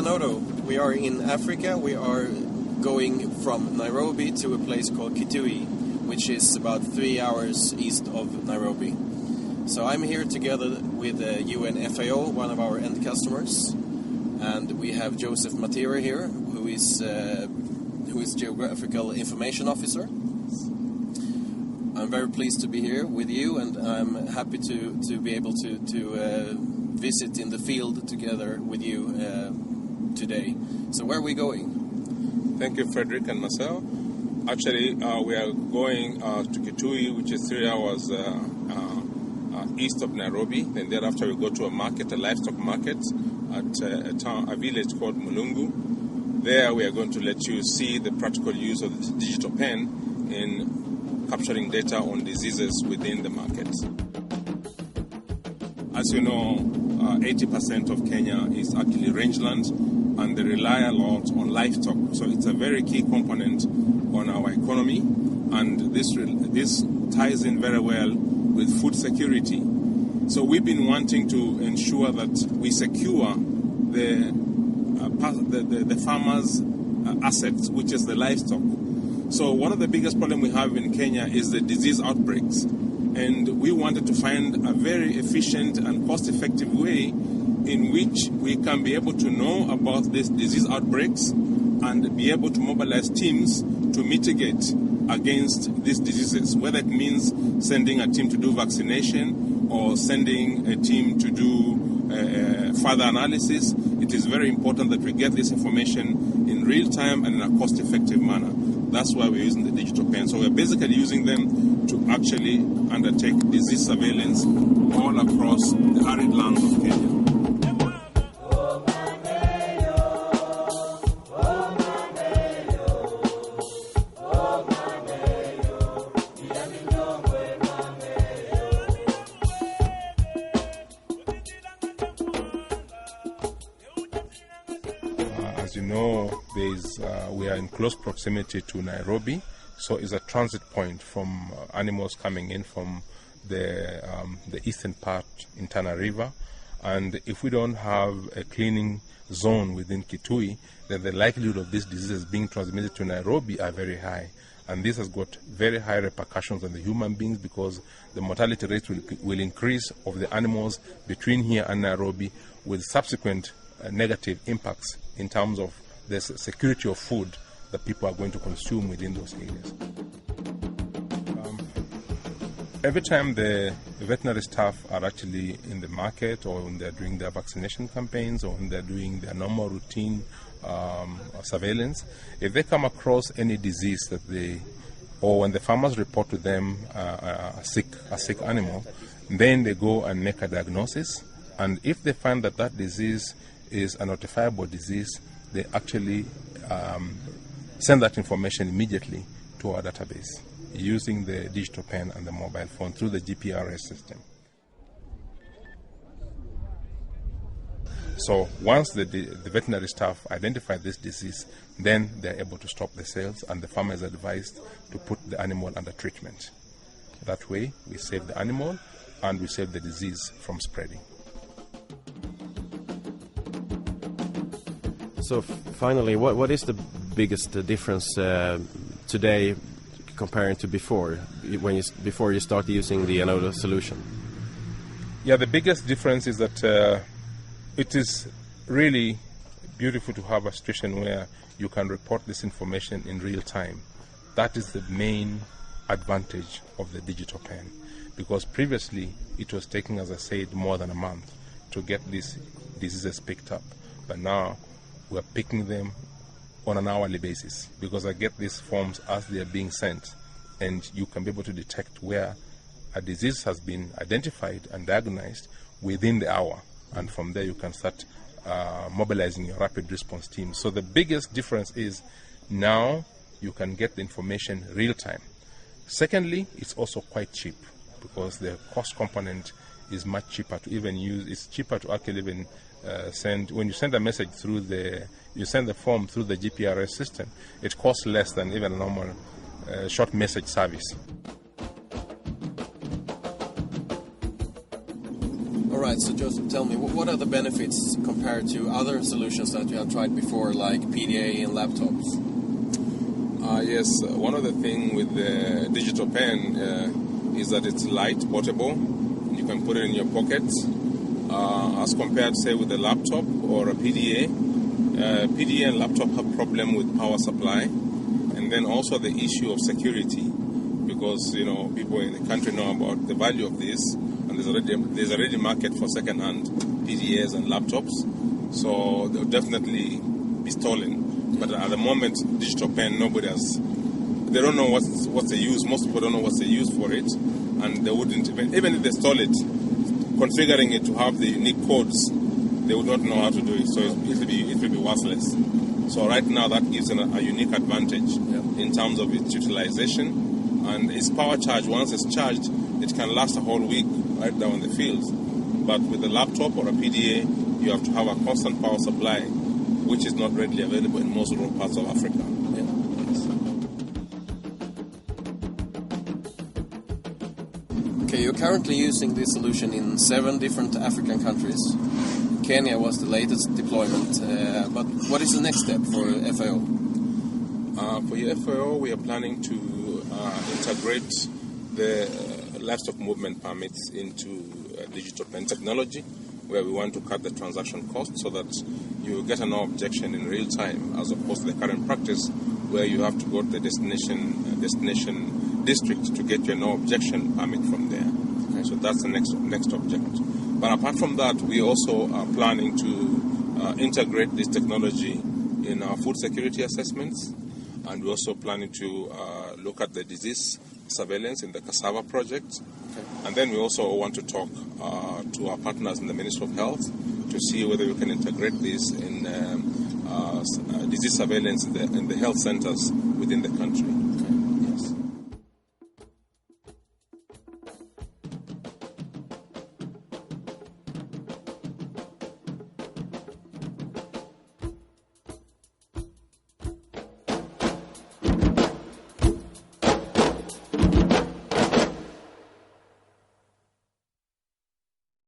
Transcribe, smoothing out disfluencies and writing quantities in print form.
Anodo. We are in Africa. We are going from Nairobi to a place called Kitui, which is about 3 hours east of Nairobi. So I'm here together with UN FAO, one of our end customers, and we have Joseph Matera here, who is Geographical Information Officer. I'm very pleased to be here with you, and I'm happy to be able to visit in the field together with you today. So where are we going? Thank you, Frederick and Marcel. Actually, we are going to Kitui, which is 3 hours east of Nairobi. Then thereafter we go to a market, a livestock market at a village called Mulungu. There we are going to let you see the practical use of the digital pen in capturing data on diseases within the market. As you know, 80% of Kenya is actually rangeland, and they rely a lot on livestock. So it's a very key component on our economy, and this ties in very well with food security. So we've been wanting to ensure that we secure the farmers' assets, which is the livestock. So one of the biggest problems we have in Kenya is the disease outbreaks. And we wanted to find a very efficient and cost-effective way in which we can be able to know about these disease outbreaks and be able to mobilize teams to mitigate against these diseases, whether it means sending a team to do vaccination or sending a team to do further analysis. It is very important that we get this information in real time and in a cost-effective manner. That's why we're using the digital pen. So we're basically using them to actually undertake disease surveillance all across the arid lands of Kenya. As you know, we are in close proximity to Nairobi, so it's a transit point from animals coming in from the eastern part in Tana River. And if we don't have a cleaning zone within Kitui, then the likelihood of these diseases being transmitted to Nairobi are very high. And this has got very high repercussions on the human beings, because the mortality rate will increase of the animals between here and Nairobi, with subsequent negative impacts in terms of the security of food that people are going to consume within those areas. Every time the veterinary staff are actually in the market, or when they're doing their vaccination campaigns, or when they're doing their normal routine surveillance, if they come across any disease or when the farmers report to them a sick animal, then they go and make a diagnosis. And if they find that that disease is a notifiable disease, they actually send that information immediately to our database using the digital pen and the mobile phone through the GPRS system. So once the veterinary staff identify this disease, then they're able to stop the sales, and the farmer is advised to put the animal under treatment. That way, we save the animal and we save the disease from spreading. So finally, what is the biggest difference today comparing to before you start using the Anodo solution? Yeah, the biggest difference is that it is really beautiful to have a situation where you can report this information in real time. That is the main advantage of the digital pen, because previously it was taking, as I said, more than a month to get these diseases picked up. But now we're picking them on an hourly basis, because I get these forms as they are being sent, and you can be able to detect where a disease has been identified and diagnosed within the hour, and from there you can start mobilizing your rapid response team. So the biggest difference is now you can get the information real time. Secondly, it's also quite cheap, because the cost component is much cheaper to even use. It's cheaper to actually even when you send a message you send the form through the GPRS system, it costs less than even a normal short message service. All right. Right, so Joseph, tell me, what are the benefits compared to other solutions that you have tried before, like PDA and laptops? Yes, one of the things with the digital pen is that it's light, portable. You can put it in your pocket. As compared, say, with a laptop or a PDA. PDA and laptop have problem with power supply, and then also the issue of security, because people in the country know about the value of this, and there's already market for second-hand PDAs and laptops, so they'll definitely be stolen. But at the moment, digital pen, they don't know what's the use. Most people don't know what's the use for it, and they wouldn't even if they stole it, configuring it to have the unique codes, they would not know how to do it, so it will be worthless. So right now that gives a unique advantage in terms of its utilization, and its power charge. Once it's charged, it can last a whole week right down in the fields. But with a laptop or a PDA, you have to have a constant power supply, which is not readily available in most rural parts of Africa. Okay, you're currently using this solution in 7 different African countries. Kenya was the latest deployment, but what is the next step for FAO? For FAO, we are planning to integrate the livestock movement permits into digital pen technology, where we want to cut the transaction cost so that you get a no objection in real time, as opposed to the current practice where you have to go to the destination district to get your no objection permit from there. Okay. So that's the next object. But apart from that, we also are planning to integrate this technology in our food security assessments, and we're also planning to look at the disease surveillance in the cassava project. Okay. And then we also want to talk to our partners in the Ministry of Health to see whether we can integrate this in disease surveillance in the health centers within the country.